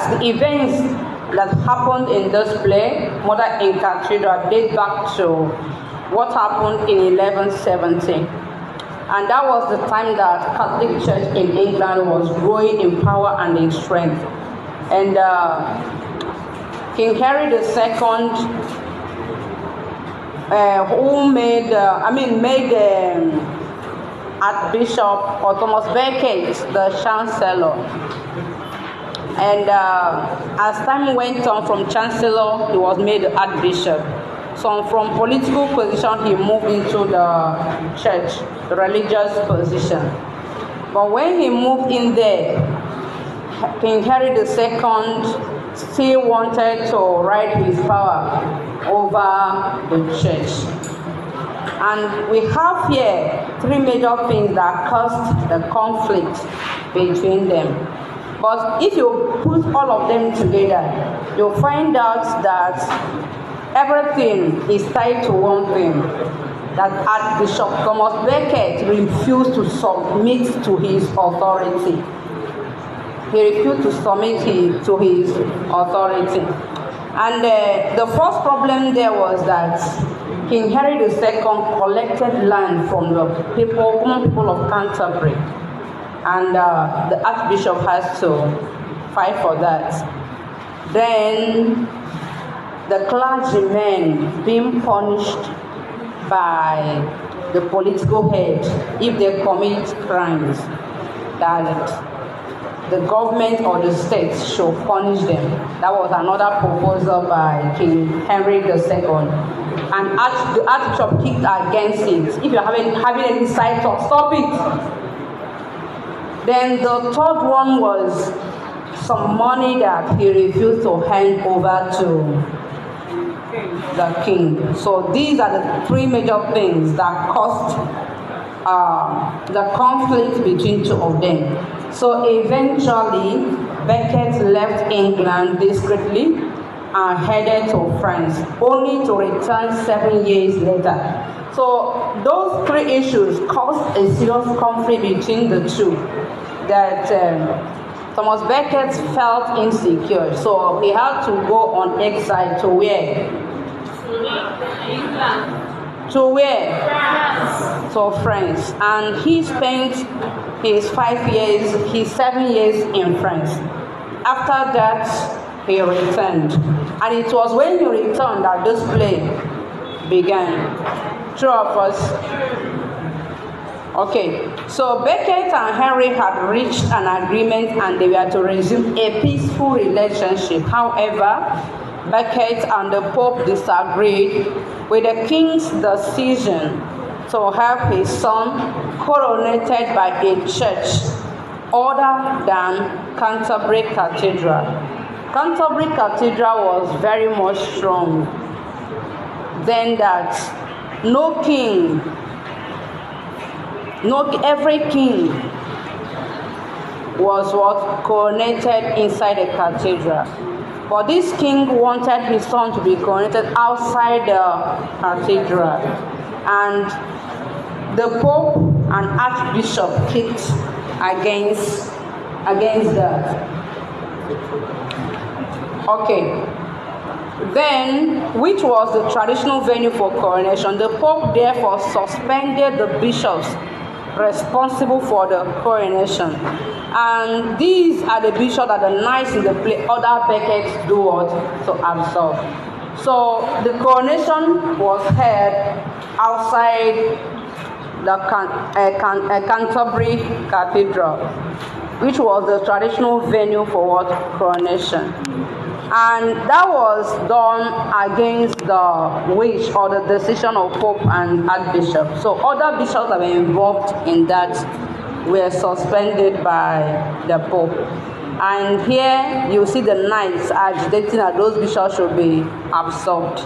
that the events that happened in this play, Mother in Cathedral, date back to what happened in 1170. And that was the time that Catholic Church in England was growing in power and in strength. And King Henry II, who made Archbishop Thomas Becket the Chancellor. And as time went on, from Chancellor, he was made Archbishop. So from political position, he moved into the church, the religious position. But when he moved in there, King Henry II still wanted to ride his power over the church. And we have here three major things that caused the conflict between them. But if you put all of them together, you'll find out that everything is tied to one thing, that Archbishop Thomas Becket refused to submit to his authority. He refused to submit to his authority. And the first problem there was that King Henry II collected land from the common people of Canterbury. And the Archbishop has to fight for that. Then the clergymen being punished by the political head if they commit crimes, that the government or the state should punish them. That was another proposal by King Henry II. And the Archbishop kicked against it. If you're having any side talk, stop it. Then the third one was some money that he refused to hand over to the king. So these are the three major things that caused the conflict between two of them. So eventually, Becket left England discreetly and headed to France, only to return 7 years later. So those three issues caused a serious conflict between the two. That Thomas Becket felt insecure, so he had to go on exile to where? To where? France. To France. And he spent his 7 years in France. After that, he returned. And it was when he returned that this play began. True of us. Okay, so Becket and Henry had reached an agreement and they were to resume a peaceful relationship. However, Becket and the Pope disagreed with the king's decision to have his son coronated by a church other than Canterbury Cathedral. Canterbury Cathedral was very much strong. Then that every king was coronated inside the cathedral. But this king wanted his son to be coronated outside the cathedral. And the Pope and Archbishop kicked against that. Okay. Then, which was the traditional venue for coronation, the Pope therefore suspended the bishops responsible for the coronation. And these are the bishops that the knights in the play, other Beckets do what? To absolve. So the coronation was held outside the Canterbury Cathedral, which was the traditional venue for what? Coronation. And that was done against the wish or the decision of Pope and Archbishop. So other bishops that were involved in that were suspended by the Pope. And here you see the knights agitating that those bishops should be absolved.